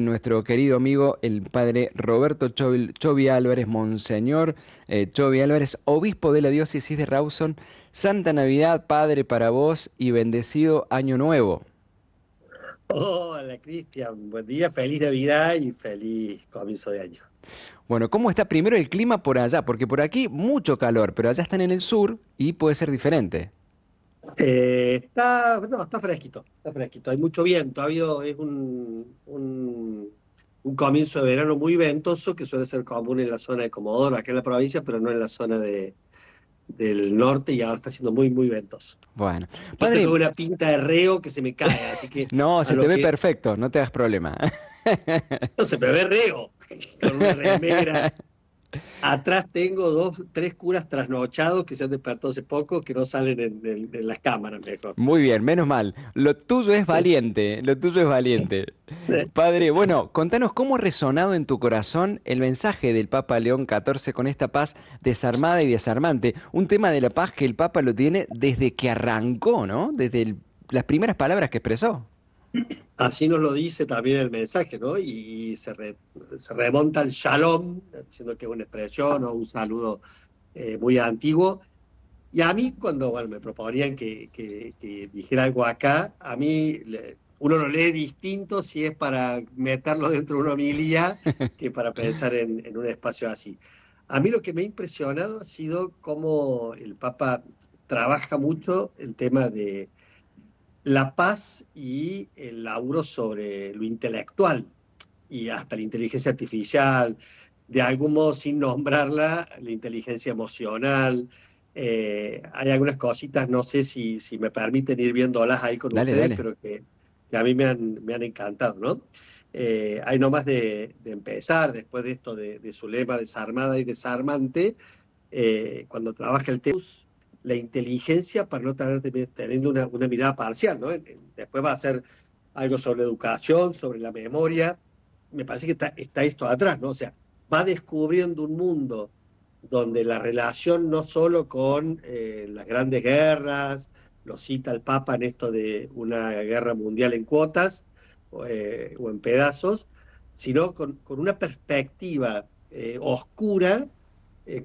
Nuestro querido amigo, el padre Roberto Chovy Álvarez, Monseñor Chovy Álvarez, obispo de la diócesis de Rawson. Santa Navidad, Padre, para vos y bendecido Año Nuevo. Hola Cristian, buen día, feliz Navidad y feliz comienzo de año. Bueno, ¿cómo está primero el clima por allá? Porque por aquí mucho calor, pero allá están en el sur y puede ser diferente. No, está fresquito, hay mucho viento, ha habido, es un comienzo de verano muy ventoso que suele ser común en la zona de Comodoro, acá en la provincia, pero no en la zona del norte y ahora está siendo muy, muy ventoso. Bueno, Yo tengo padre, una pinta de reo que se me cae, así que no, a se te lo ve que perfecto, no te hagas problema. no se me ve reo, con una remera. Atrás tengo tres curas trasnochados que se han despertado hace poco que no salen en las cámaras mejor. Muy bien, menos mal. Lo tuyo es valiente, lo tuyo es valiente. Padre, bueno, contanos cómo ha resonado en tu corazón el mensaje del Papa León XIV con esta paz desarmada y desarmante. Un tema de la paz que el Papa lo tiene desde que arrancó, ¿no? Desde las primeras palabras que expresó. Así nos lo dice también el mensaje, ¿no? Y se remonta al shalom, diciendo que es una expresión o un saludo muy antiguo. Y a mí, cuando bueno, me proponían que dijera algo acá, a mí uno lo lee distinto si es para meterlo dentro de una homilía que para pensar en un espacio así. A mí lo que me ha impresionado ha sido cómo el Papa trabaja mucho el tema de la paz y el laburo sobre lo intelectual y hasta la inteligencia artificial, de algún modo sin nombrarla, la inteligencia emocional. Hay algunas cositas, no sé si me permiten ir viéndolas ahí con Dale, ustedes, dale. pero que a mí me han encantado, ¿no? Hay nomás de empezar, después de esto de su lema desarmada y desarmante, cuando trabaja el Teus, la inteligencia para no tener teniendo una mirada parcial, ¿no? Después va a ser algo sobre educación, sobre la memoria. Me parece que está esto atrás, ¿no? O sea, va descubriendo un mundo donde la relación no solo con las grandes guerras, lo cita el Papa en esto de una guerra mundial en cuotas o en pedazos, sino con una perspectiva oscura,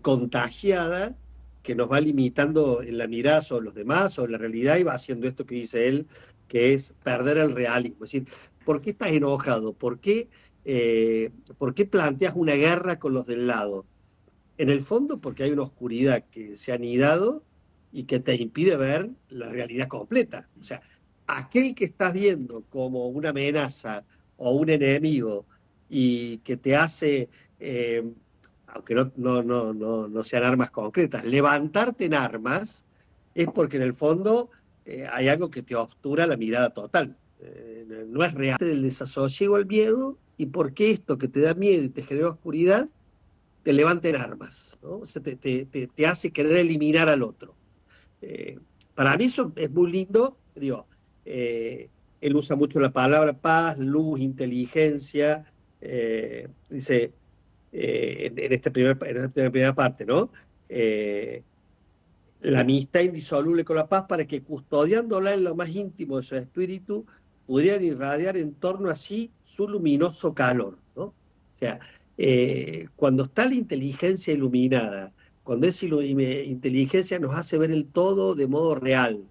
contagiada, que nos va limitando en la mirada sobre los demás, sobre la realidad, y va haciendo esto que dice él, que es perder el realismo. Es decir, ¿por qué estás enojado? ¿Por qué planteas una guerra con los del lado? En el fondo, porque hay una oscuridad que se ha anidado y que te impide ver la realidad completa. O sea, aquel que estás viendo como una amenaza o un enemigo y que te hace, aunque no sean armas concretas, levantarte en armas, es porque en el fondo hay algo que te obstura la mirada total. No es real. Del desasosiego al miedo y porque esto que te da miedo y te genera oscuridad te levanten armas, ¿no? O sea, te hace querer eliminar al otro. Eh, para mí eso es muy lindo, digo, él usa mucho la palabra paz, luz, inteligencia, dice en esta primera parte, ¿no? Eh, la amistad indisoluble con la paz para que custodiándola en lo más íntimo de su espíritu pudieran irradiar en torno a sí su luminoso calor, ¿no? O sea, cuando está la inteligencia iluminada, cuando esa inteligencia nos hace ver el todo de modo real,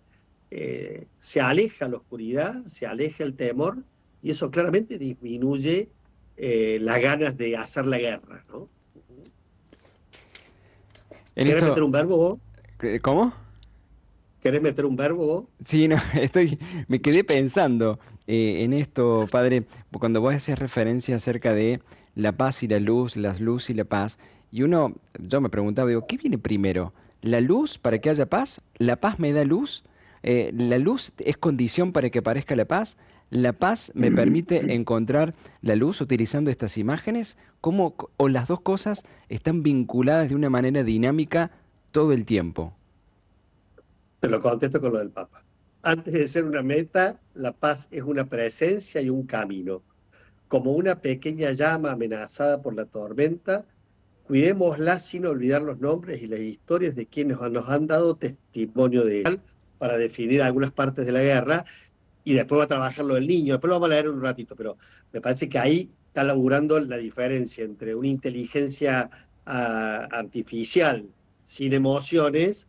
se aleja la oscuridad, se aleja el temor, y eso claramente disminuye las ganas de hacer la guerra, ¿no? En ¿Querés esto, meter un verbo vos? ¿cómo? ¿Querés meter un verbo vos? Sí, no, me quedé pensando en esto, padre, cuando vos hacías referencia acerca de la paz y la luz y la paz, y yo me preguntaba, digo, ¿qué viene primero? ¿La luz para que haya paz? ¿La paz me da luz? ¿La luz es condición para que aparezca la paz? ¿La paz me permite encontrar la luz utilizando estas imágenes? ¿O las dos cosas están vinculadas de una manera dinámica todo el tiempo? Te lo contesto con lo del Papa. Antes de ser una meta, la paz es una presencia y un camino. Como una pequeña llama amenazada por la tormenta, cuidémosla sin olvidar los nombres y las historias de quienes nos han dado testimonio de él para definir algunas partes de la guerra. y después va a trabajar lo del niño, después lo vamos a leer en un ratito, pero me parece que ahí está laburando la diferencia entre una inteligencia artificial sin emociones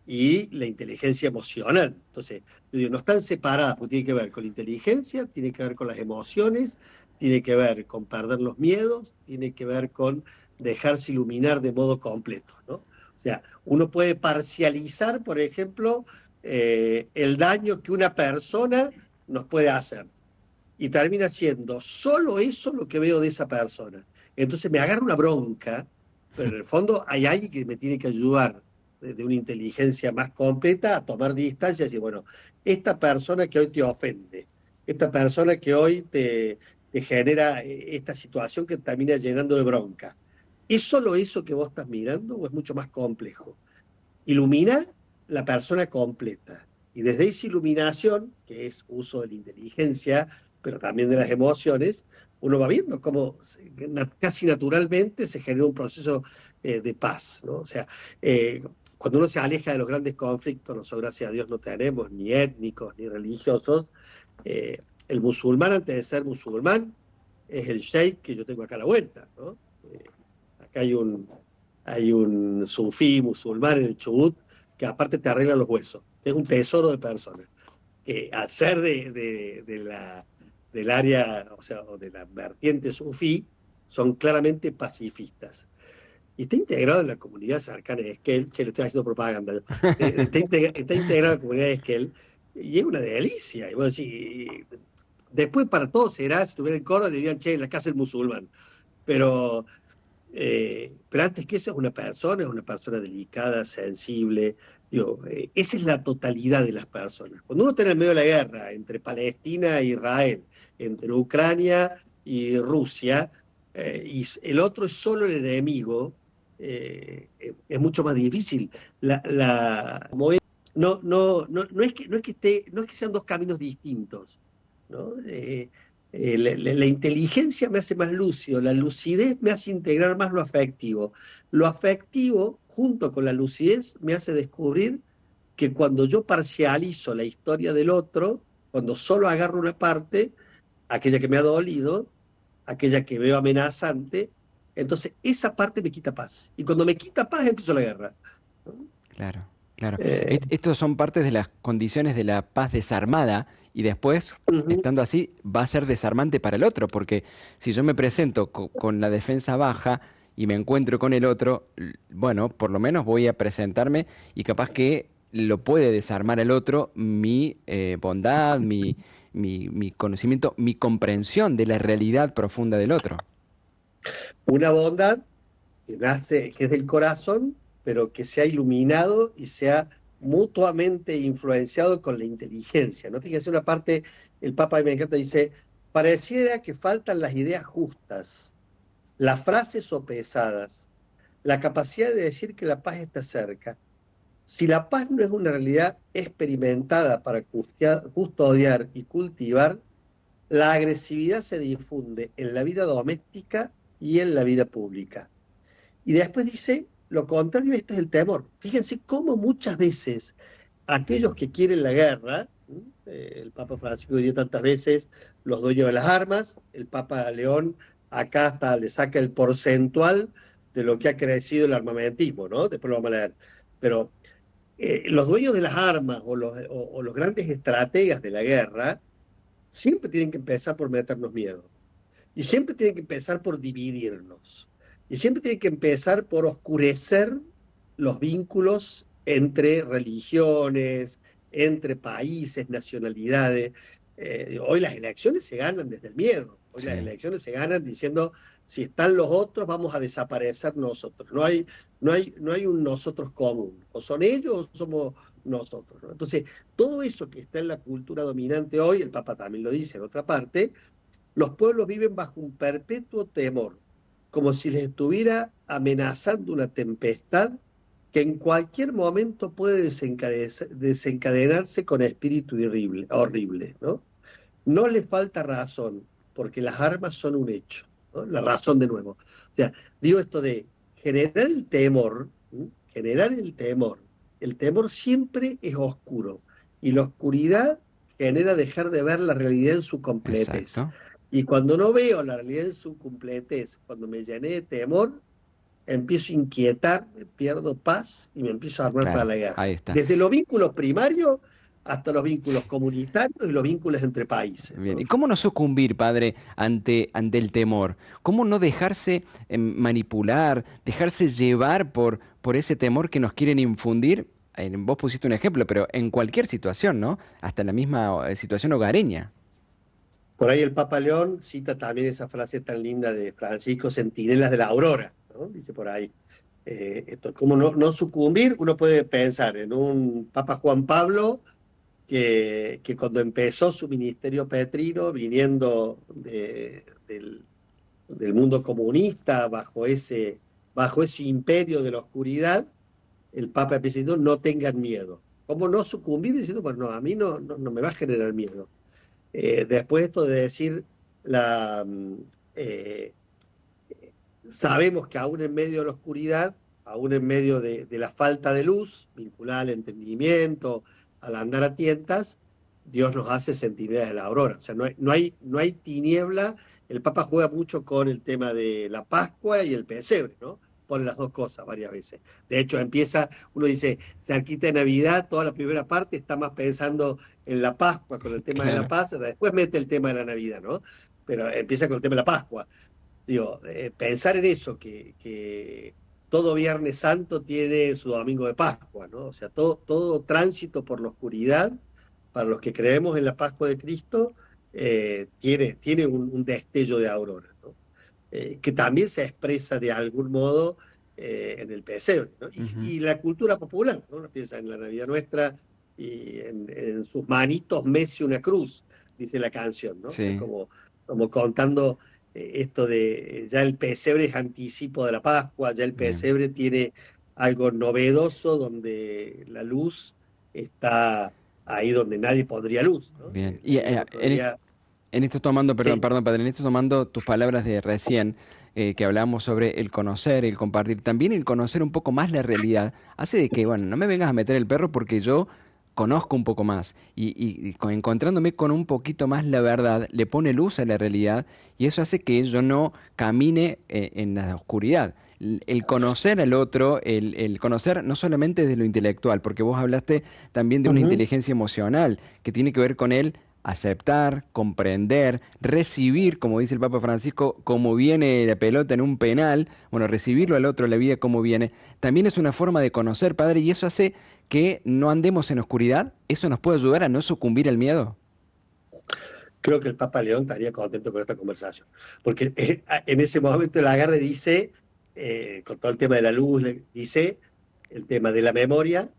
y la inteligencia emocional. Entonces, yo digo, no están separadas, porque tiene que ver con la inteligencia, tiene que ver con las emociones, tiene que ver con perder los miedos, tiene que ver con dejarse iluminar de modo completo, ¿no? O sea, uno puede parcializar, por ejemplo, el daño que una persona nos puede hacer. Y termina siendo solo eso lo que veo de esa persona. Entonces me agarra una bronca, pero en el fondo hay alguien que me tiene que ayudar desde una inteligencia más completa a tomar distancia y decir, bueno, esta persona que hoy te ofende, esta persona que hoy te genera esta situación que termina llenando de bronca, ¿es solo eso que vos estás mirando o es mucho más complejo? Ilumina la persona completa. Y desde esa iluminación, que es uso de la inteligencia, pero también de las emociones, uno va viendo cómo casi naturalmente se genera un proceso de paz, ¿no? O sea, cuando uno se aleja de los grandes conflictos, nosotros gracias a Dios no tenemos ni étnicos ni religiosos, el musulmán antes de ser musulmán es el sheikh que yo tengo acá a la vuelta, ¿no? Acá hay un sufí musulmán en el Chubut que aparte te arregla los huesos. Es un tesoro de personas. Que al ser del área, o sea, o de la vertiente sufí, son claramente pacifistas. Y está integrado en la comunidad cercana de Esquel, che, le estoy haciendo propaganda, está integrado en la comunidad de Esquel, y es una delicia. Y vos decís, después para todos será, si estuviera en Córdoba, le dirían, che, en la casa del musulmán. Pero pero antes que eso es una persona delicada, sensible. Digo, esa es la totalidad de las personas. Cuando uno está en el medio de la guerra entre Palestina e Israel, entre Ucrania y Rusia, y el otro es solo el enemigo, es mucho más difícil. No es que sean dos caminos distintos, ¿no? La inteligencia me hace más lúcido, la lucidez me hace integrar más lo afectivo junto con la lucidez me hace descubrir que cuando yo parcializo la historia del otro, cuando solo agarro una parte, aquella que me ha dolido, aquella que veo amenazante, entonces esa parte me quita paz. Y cuando me quita paz empiezo la guerra, ¿no? Claro, claro. Eh, Estos son partes de las condiciones de la paz desarmada y después, ujú. estando así, va a ser desarmante para el otro, porque si yo me presento con la defensa baja y me encuentro con el otro, bueno, por lo menos voy a presentarme y capaz que lo puede desarmar el otro mi bondad, mi conocimiento, mi comprensión de la realidad profunda del otro. Una bondad que nace, que es del corazón, pero que se ha iluminado y se ha mutuamente influenciado con la inteligencia, ¿no? Fíjense una parte, el Papa me encanta, dice, pareciera que faltan las ideas justas, las frases sopesadas, la capacidad de decir que la paz está cerca. Si la paz no es una realidad experimentada para custodiar y cultivar, la agresividad se difunde en la vida doméstica y en la vida pública. Y después dice, lo contrario, esto es el temor. Fíjense cómo muchas veces aquellos que quieren la guerra, el Papa Francisco diría tantas veces, los dueños de las armas, el Papa León acá hasta le saca el porcentual de lo que ha crecido el armamentismo, ¿no? Después lo vamos a leer. Pero los dueños de las armas o los grandes estrategas de la guerra siempre tienen que empezar por meternos miedo. Y siempre tiene que empezar por dividirnos. Y siempre tiene que empezar por oscurecer los vínculos entre religiones, entre países, nacionalidades. Hoy las elecciones se ganan desde el miedo. Hoy las Sí. elecciones se ganan diciendo, si están los otros, vamos a desaparecer nosotros. No hay un nosotros común. O son ellos o somos nosotros, ¿no? Entonces, todo eso que está en la cultura dominante hoy, el Papa también lo dice en otra parte, los pueblos viven bajo un perpetuo temor, como si les estuviera amenazando una tempestad que en cualquier momento puede desencadenarse con espíritu horrible, ¿no? No le falta razón, porque las armas son un hecho, ¿no? La razón de nuevo. O sea, digo esto de generar el temor, ¿sí? Generar el temor. El temor siempre es oscuro y la oscuridad genera dejar de ver la realidad en su completez. Exacto, Y cuando no veo la realidad en su completez, cuando me llené de temor, empiezo a inquietar, me pierdo paz y me empiezo a armar para claro, la guerra. ahí está. Desde los vínculos primarios hasta los vínculos comunitarios y los vínculos entre países, Bien, ¿y ¿no? cómo no sucumbir, padre, ante el temor? ¿Cómo no dejarse manipular, dejarse llevar por ese temor que nos quieren infundir? Vos pusiste un ejemplo, pero en cualquier situación, ¿no? Hasta en la misma situación hogareña. Por ahí el Papa León cita también esa frase tan linda de Francisco, Centinelas de la Aurora, ¿no? Dice por ahí. ¿Cómo no sucumbir? Uno puede pensar en un Papa Juan Pablo que cuando empezó su ministerio petrino, viniendo del mundo comunista, bajo ese imperio de la oscuridad, el Papa empieza diciendo, no tengan miedo. ¿Cómo no sucumbir? Diciendo, pues no, a mí no me va a generar miedo. Después esto de decir, la, eh, sabemos que aún en medio de la oscuridad, aún en medio de la falta de luz, vinculada al entendimiento, al andar a tientas, Dios nos hace centinelas de la aurora. O sea, no hay tiniebla. El Papa juega mucho con el tema de la Pascua y el pesebre, ¿no? Pone las dos cosas varias veces. De hecho, uno dice, cerquita de Navidad, toda la primera parte está más pensando en la Pascua con el tema de la Claro. paz, después mete el tema de la Navidad, ¿no? Pero empieza con el tema de la Pascua. Digo, pensar en eso, que todo Viernes Santo tiene su domingo de Pascua, ¿no? O sea, todo tránsito por la oscuridad, para los que creemos en la Pascua de Cristo, tiene un destello de aurora, ¿no? Que también se expresa de algún modo en el pesebre, ¿no? Ujú. Y la cultura popular, ¿no? Uno piensa en la Navidad nuestra y en sus manitos mece una cruz, dice la canción, ¿no? O sea, Sí, como contando esto de ya el pesebre es anticipo de la Pascua, ya el bien, pesebre tiene algo novedoso donde la luz está ahí donde nadie pondría luz, ¿no? bien. Y Leía el otro día, en esto tomando, perdón, sí, perdón, padre, en esto tomando tus palabras de recién, que hablábamos sobre el conocer, el compartir, también el conocer un poco más la realidad, hace de que, bueno, no me vengas a meter el perro porque yo conozco un poco más y encontrándome con un poquito más la verdad, le pone luz a la realidad y eso hace que yo no camine en la oscuridad. El conocer al otro, el conocer no solamente desde lo intelectual, porque vos hablaste también de una ujú, inteligencia emocional que tiene que ver con el aceptar, comprender, recibir, como dice el Papa Francisco, cómo viene la pelota en un penal, bueno, recibirlo al otro, la vida como viene, también es una forma de conocer, Padre, y eso hace que no andemos en oscuridad, eso nos puede ayudar a no sucumbir al miedo. creo que el Papa León estaría contento con esta conversación, porque en ese momento el agarre dice, con todo el tema de la luz, dice el tema de la memoria,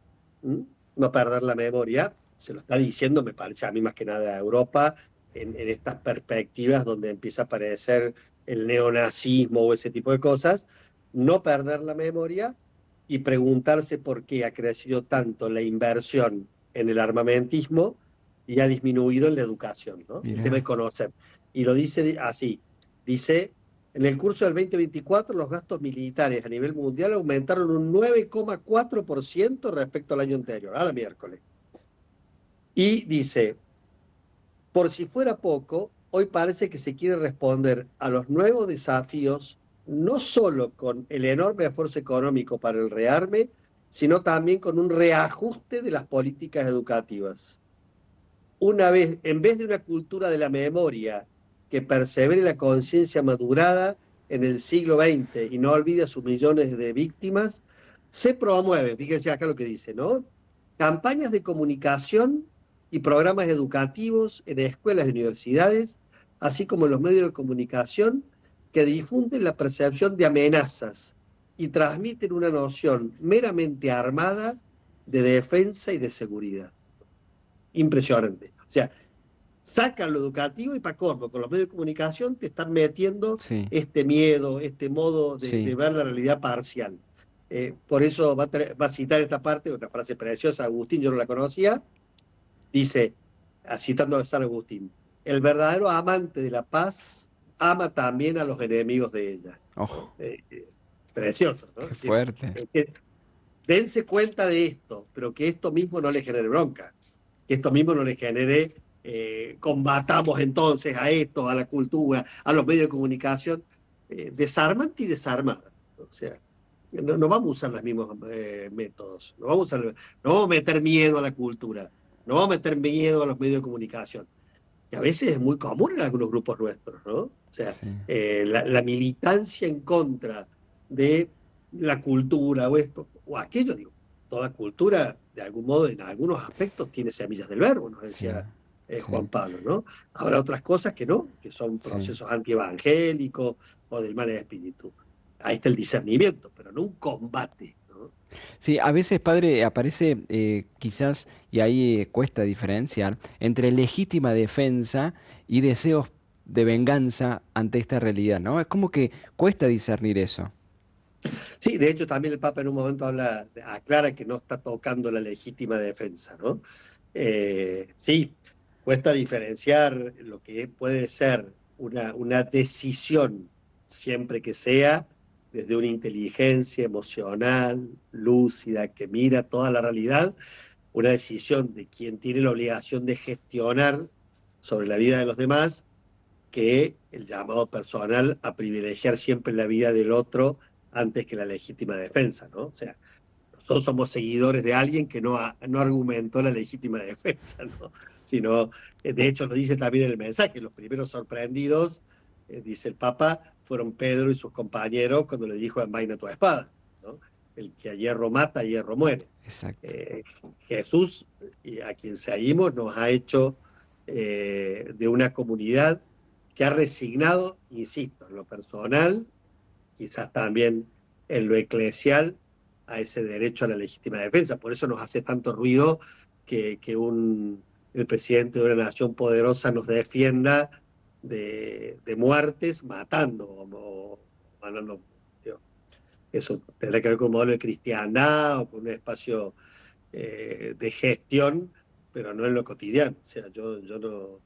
¿m? No perder la memoria, se lo está diciendo, me parece a mí más que nada a Europa, en estas perspectivas donde empieza a aparecer el neonazismo o ese tipo de cosas, no perder la memoria y preguntarse por qué ha crecido tanto la inversión en el armamentismo y ha disminuido en la educación, ¿no? El tema de Mira, conocer. Y lo dice así, dice, en el curso del 2024 los gastos militares a nivel mundial aumentaron un 9,4% respecto al año anterior, a la miércoles. Y dice, por si fuera poco, hoy parece que se quiere responder a los nuevos desafíos no solo con el enorme esfuerzo económico para el rearme, sino también con un reajuste de las políticas educativas. En vez de una cultura de la memoria que persevere la conciencia madurada en el siglo XX y no olvide a sus millones de víctimas, se promueven, fíjense acá lo que dice, ¿no? Campañas de comunicación y programas educativos en escuelas y universidades, así como en los medios de comunicación que difunden la percepción de amenazas y transmiten una noción meramente armada de defensa y de seguridad. Impresionante. O sea, sacan lo educativo y para colmo, con los medios de comunicación te están metiendo sí, este miedo, este modo de sí, ver la realidad parcial. Por eso va a citar esta parte, otra frase preciosa, Agustín, yo no la conocía, dice, citando a San Agustín, el verdadero amante de la paz ama también a los enemigos de ella. ¿No? ojo, Precioso, ¿no? qué Es decir, fuerte. dense cuenta de esto, pero que esto mismo no le genere bronca, que esto mismo no le genere combatamos entonces a esto, a la cultura, a los medios de comunicación, desarmante y desarmada. O sea, no vamos a usar los mismos métodos, no vamos a meter miedo a la cultura, no vamos a meter miedo a los medios de comunicación, que a veces es muy común en algunos grupos nuestros, ¿no? O sea, Sí, la militancia en contra de la cultura o esto o aquello, digo, toda cultura, de algún modo, en algunos aspectos, tiene semillas del verbo, nos sí, decía sí, Juan Pablo, ¿no? Habrá otras cosas que no, que son sí. procesos antievangélicos o del mal espíritu. Ahí está el discernimiento, pero no un combate, ¿no? Sí, a veces, padre, aparece quizás, y ahí cuesta diferenciar, entre legítima defensa y deseos de venganza ante esta realidad, ¿no? Es como que cuesta discernir eso. Sí, de hecho también el Papa en un momento aclara que no está tocando la legítima defensa, ¿no? Sí, cuesta diferenciar lo que puede ser una decisión, siempre que sea desde una inteligencia emocional, lúcida, que mira toda la realidad, una decisión de quien tiene la obligación de gestionar sobre la vida de los demás, que el llamado personal a privilegiar siempre la vida del otro antes que la legítima defensa, ¿no? O sea, nosotros somos seguidores de alguien que no argumentó la legítima defensa, ¿no? Sino, de hecho lo dice también en el mensaje, los primeros sorprendidos, dice el Papa, fueron Pedro y sus compañeros cuando le dijo envaina tu espada, ¿no? El que a hierro mata, a hierro muere. Exacto. Eh, Jesús, y a quien seguimos, nos ha hecho de una comunidad que ha resignado, insisto, en lo personal, quizás también en lo eclesial, a ese derecho a la legítima defensa. Por eso nos hace tanto ruido que el presidente de una nación poderosa nos defienda de muertes matando o mandando. Digo, eso tendrá que ver con un modelo de cristiandad o con un espacio de gestión, pero no en lo cotidiano. O sea, yo no,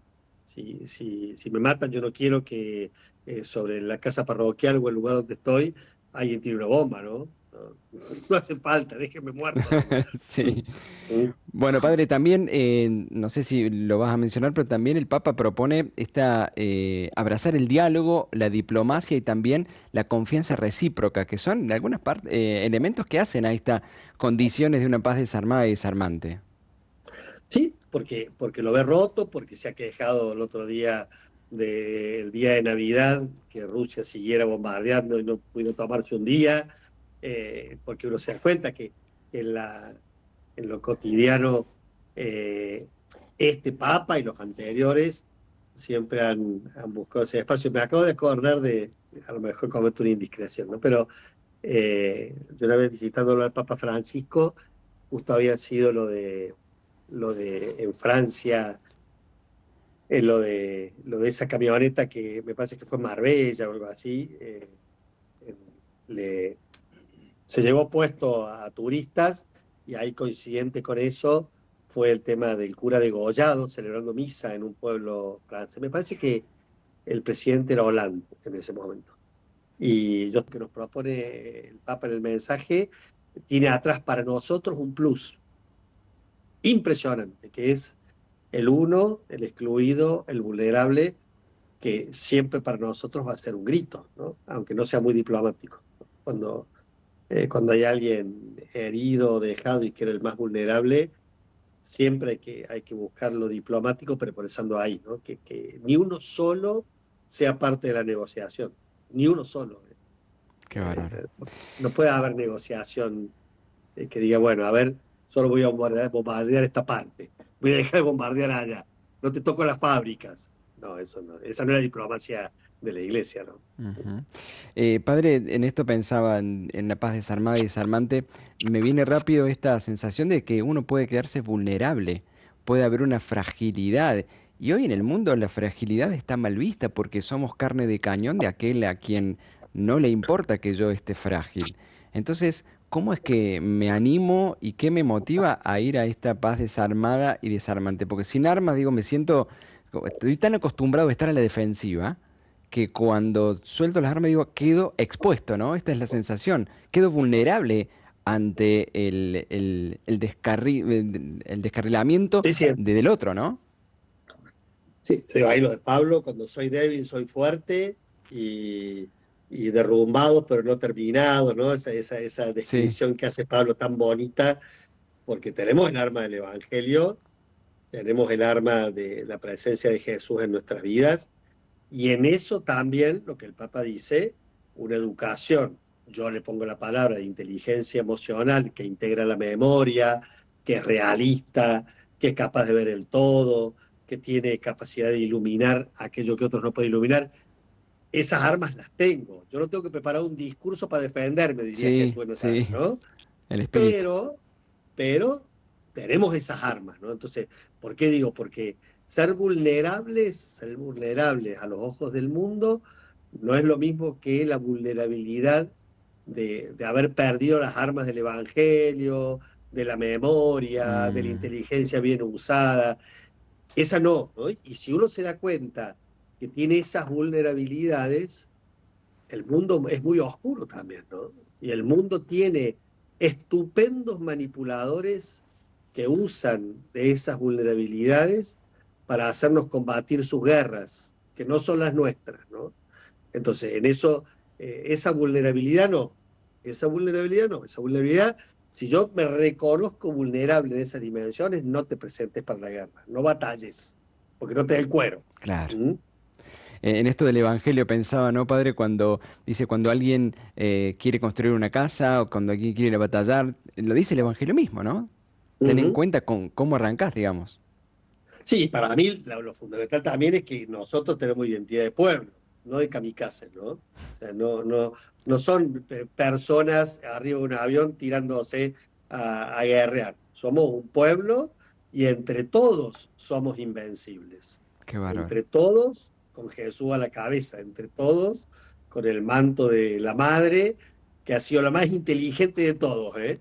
si me matan, yo no quiero que sobre la casa parroquial o el lugar donde estoy alguien tire una bomba, ¿no? No, no hace falta, déjenme muerto nomás. Sí. Mm. Bueno, padre, también, no sé si lo vas a mencionar, pero también el Papa propone abrazar el diálogo, la diplomacia y también la confianza recíproca, que son de algunas partes elementos que hacen a estas condiciones de una paz desarmada y desarmante. Sí, porque lo ve roto, porque se ha quejado el otro día del día de Navidad, que Rusia siguiera bombardeando y no pudo tomarse un día, porque uno se da cuenta que en en lo cotidiano eh, este Papa y los anteriores siempre han buscado ese espacio. Me acabo de acordar a lo mejor cometo una indiscreción, ¿no? Pero yo una vez visitándolo al Papa Francisco, justo había sido lo de en Francia, lo de esa camioneta que me parece que fue en Marbella o algo así, le, se llevó puesto a turistas y ahí coincidente con eso fue el tema del cura degollado celebrando misa en un pueblo francés. Me parece que el presidente era Hollande en ese momento. Y yo que nos propone el Papa en el mensaje tiene atrás para nosotros un plus impresionante, que es el uno, el excluido, el vulnerable, que siempre para nosotros va a ser un grito, ¿no? Aunque no sea muy diplomático. Cuando hay alguien herido o dejado y que era el más vulnerable, siempre hay que buscar lo diplomático, pero pensando ahí, ¿no? Que ni uno solo sea parte de la negociación, ni uno solo. Qué Eh, bárbaro. no puede haber negociación que diga, bueno, a ver, solo voy a bombardear esta parte, voy a dejar de bombardear allá, no te toco las fábricas. No, eso no, esa no es la diplomacia de la iglesia, ¿no? Ujú. Padre, en esto pensaba en la paz desarmada y desarmante. Me viene rápido esta sensación de que uno puede quedarse vulnerable, puede haber una fragilidad. Y hoy en el mundo la fragilidad está mal vista porque somos carne de cañón de aquel a quien no le importa que yo esté frágil. Entonces, ¿cómo es que me animo y qué me motiva a ir a esta paz desarmada y desarmante? Porque sin armas, digo, me siento, estoy tan acostumbrado a estar a la defensiva que cuando suelto las armas digo, quedo expuesto, ¿no? Esta es la sensación. Quedo vulnerable ante el descarrilamiento Sí, sí, del otro, ¿no? Sí, digo, ahí lo de Pablo, cuando soy débil, soy fuerte y, y derrumbado, pero no terminado, ¿no? Esa Sí, descripción que hace Pablo tan bonita, porque tenemos el arma del Evangelio, tenemos el arma de la presencia de Jesús en nuestras vidas, y en eso también lo que el Papa dice, una educación, yo le pongo la palabra de inteligencia emocional que integra la memoria, que es realista, que es capaz de ver el todo, que tiene capacidad de iluminar aquello que otros no pueden iluminar. Esas armas las tengo. Yo no tengo que preparar un discurso para defenderme, diría sí, Jesús en Nazaret, sí, ¿no? el espíritu. pero, pero tenemos esas armas, ¿no? Entonces, ¿por qué digo? Porque ser vulnerables a los ojos del mundo no es lo mismo que la vulnerabilidad de haber perdido las armas del Evangelio, de la memoria, de la Mm, inteligencia bien usada. Esa no, ¿no? Y si uno se da cuenta que tiene esas vulnerabilidades, el mundo es muy oscuro también, ¿no? Y el mundo tiene estupendos manipuladores que usan de esas vulnerabilidades para hacernos combatir sus guerras, que no son las nuestras, ¿no? Entonces, en eso, esa vulnerabilidad no, esa vulnerabilidad, si yo me reconozco vulnerable en esas dimensiones, no te presentes para la guerra, no batalles, porque no te da el cuero. claro. ¿Mm? En esto del evangelio pensaba, ¿no, padre? Cuando dice, cuando alguien quiere construir una casa o cuando alguien quiere ir a batallar, lo dice el evangelio mismo, ¿no? Ten en Ujú. cuenta con cómo arrancás, digamos. Sí, para mí lo fundamental también es que nosotros tenemos identidad de pueblo, no de kamikazes, ¿no? O sea, no son personas arriba de un avión tirándose a guerrear. Somos un pueblo y entre todos somos invencibles. Qué bárbaro. Entre todos, con Jesús a la cabeza, entre todos, con el manto de la madre, que ha sido la más inteligente de todos, ¿eh?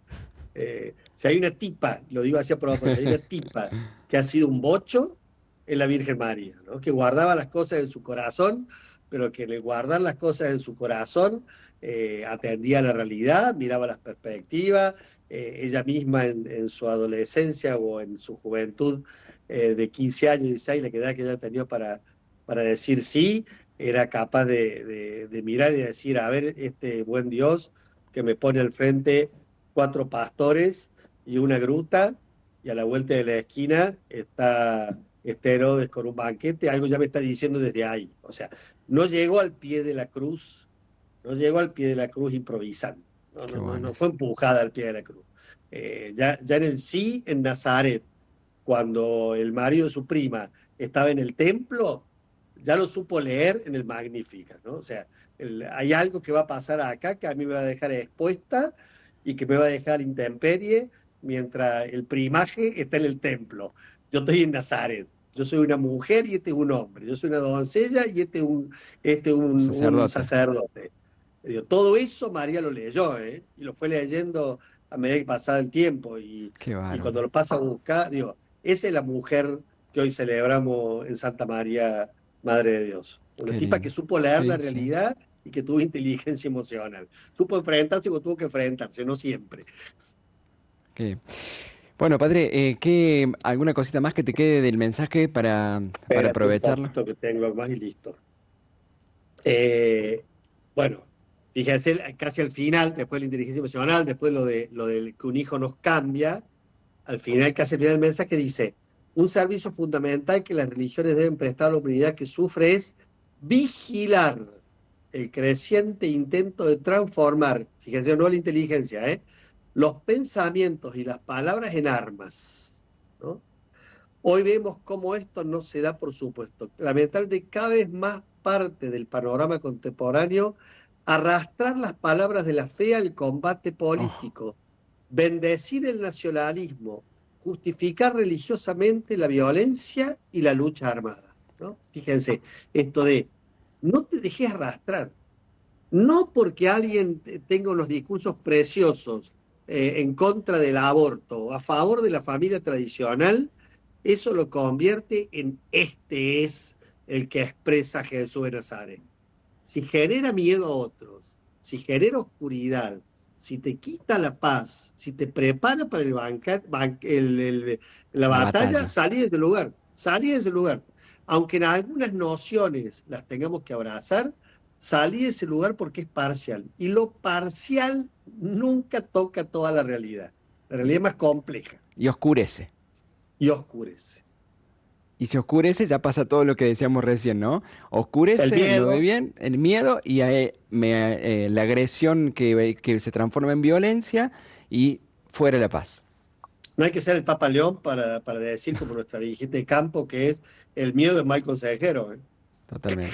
Si hay una tipa, lo digo así a propósito, si hay una tipa que ha sido un bocho, es la Virgen María, ¿no? Que guardaba las cosas en su corazón, pero que en el guardar las cosas en su corazón atendía a la realidad, miraba las perspectivas, ella misma en su adolescencia o en su juventud de 15 años, 16, la edad que ella tenía para decir sí, era capaz de mirar y decir, a ver, este buen Dios que me pone al frente cuatro pastores y una gruta, y a la vuelta de la esquina está Herodes con un banquete, algo ya me está diciendo desde ahí. O sea, no llegó al pie de la cruz, no llegó al pie de la cruz improvisando, Qué bueno no eso. fue empujada al pie de la cruz. Ya en el sí, en Nazaret, cuando el marido de su prima estaba en el templo, ya lo supo leer en el Magnífica, ¿no? O sea, hay algo que va a pasar acá que a mí me va a dejar expuesta y que me va a dejar intemperie mientras el primaje está en el templo. Yo estoy en Nazaret. Yo soy una mujer y este es un hombre. Yo soy una doncella y este es Un un sacerdote. sacerdote. Digo, todo eso María lo leyó, ¿eh? Y lo fue leyendo a medida que pasaba el tiempo. Qué Y cuando bárbaro. lo pasa a buscar, digo, esa es la mujer que hoy celebramos en Santa María, Madre de Dios. Una Qué tipa que lindo. supo leer la Sí, sí. realidad y que tuvo inteligencia emocional. Supo enfrentarse cuando tuvo que enfrentarse, no siempre. Qué- Bueno, padre, ¿alguna cosita más que te quede del mensaje para Espérate un aprovecharlo? poquito que tengo más y listo. Eh, bueno, fíjense, casi al final, después de la inteligencia emocional, después lo del que un hijo nos cambia, al final, casi al final del mensaje dice, un servicio fundamental que las religiones deben prestar a la humanidad que sufre es vigilar el creciente intento de transformar, fíjense, no la inteligencia, los pensamientos y las palabras en armas, ¿no? Hoy vemos cómo esto no se da por supuesto. Lamentablemente, cada vez más parte del panorama contemporáneo arrastrar las palabras de la fe al combate Oh, político, bendecir el nacionalismo, justificar religiosamente la violencia y la lucha armada, ¿no? Fíjense, esto de no te dejes arrastrar, no porque alguien tenga unos discursos preciosos en contra del aborto o a favor de la familia tradicional, eso lo convierte en este es el que expresa Jesús de Nazaret. Si genera miedo a otros, si genera oscuridad, si te quita la paz, si te prepara para la la batalla, batalla. salí de ese lugar, salí de ese lugar. aunque en algunas nociones las tengamos que abrazar, salí de ese lugar porque es parcial. Y lo parcial nunca toca toda la realidad. La realidad es más compleja Y oscurece. y oscurece. Y si oscurece, ya pasa todo lo que decíamos recién, ¿no? El Oscurece, no ve miedo, bien, el miedo y la agresión que se transforma en violencia y fuera la paz. no hay que ser el Papa León para decir, como nuestra dirigente de campo, que es el miedo es mal consejero, ¿eh? Totalmente,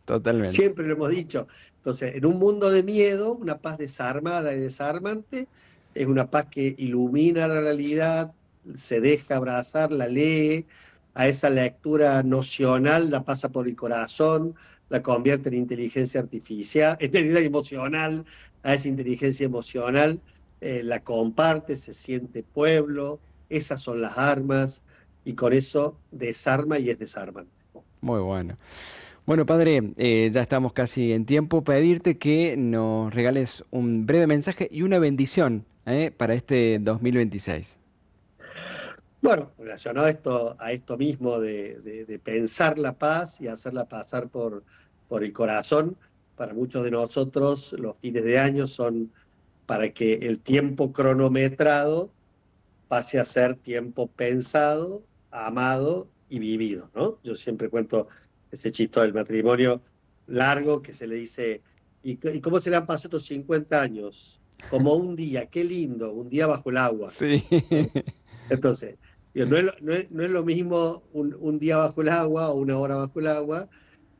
totalmente. Siempre lo hemos dicho. Entonces, en un mundo de miedo, una paz desarmada y desarmante es una paz que ilumina la realidad, se deja abrazar, la lee, a esa lectura nocional la pasa por el corazón, la convierte en inteligencia artificial, en emocional, a esa inteligencia emocional, la comparte, se siente pueblo, esas son las armas, y con eso desarma y es desarmante. Muy bueno. Bueno, padre, ya estamos casi en tiempo. Pedirte que nos regales un breve mensaje y una bendición, para este 2026. Bueno, relacionado a esto mismo de pensar la paz y hacerla pasar por el corazón, para muchos de nosotros los fines de año son para que el tiempo cronometrado pase a ser tiempo pensado, amado y vivido, ¿no? Yo siempre cuento ese chiste del matrimonio largo que se le dice, ¿y cómo se le han pasado estos 50 años? Como un día, qué lindo, un día bajo el agua, Sí, ¿no? Entonces, digo, no es lo mismo un día bajo el agua o una hora bajo el agua.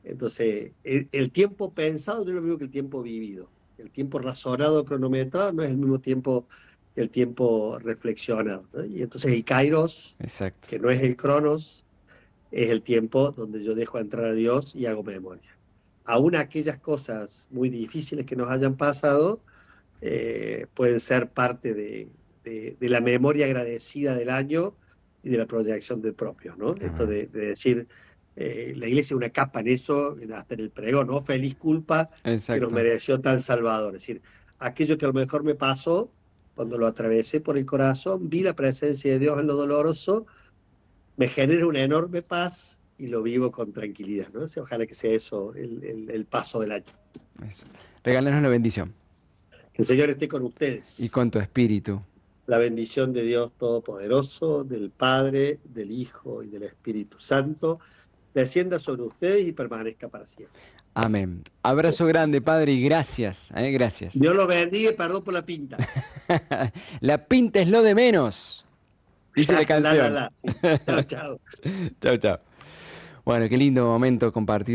Entonces, el tiempo pensado no es lo mismo que el tiempo vivido. El tiempo razonado, cronometrado, no es el mismo tiempo que el tiempo reflexionado, ¿no? Y entonces el kairos, exacto. que no es el cronos, es el tiempo donde yo dejo entrar a Dios y hago memoria. Aún aquellas cosas muy difíciles que nos hayan pasado, pueden ser parte de la memoria agradecida del año y de la proyección del propio, ¿no? Esto Amén. de decir, la iglesia es una capa en eso, hasta en el pregón, ¿no? Feliz culpa que nos Exacto. mereció tal Salvador. Es decir, aquello que a lo mejor me pasó, cuando lo atravesé por el corazón, vi la presencia de Dios en lo doloroso, me genera una enorme paz y lo vivo con tranquilidad, ¿no? O sea, ojalá que sea eso el paso del año. Eso. Regálanos la bendición Que el Señor esté con y ustedes. con tu espíritu. La bendición de Dios Todopoderoso, del Padre, del Hijo y del Espíritu Santo, descienda sobre ustedes y permanezca para siempre. Amén. Abrazo grande, padre, y gracias, gracias. Dios los bendiga y perdón por la pinta. La pinta es lo de menos, dice la canción. Sí. Chao, chao. Chao, chao. Bueno, qué lindo momento compartido.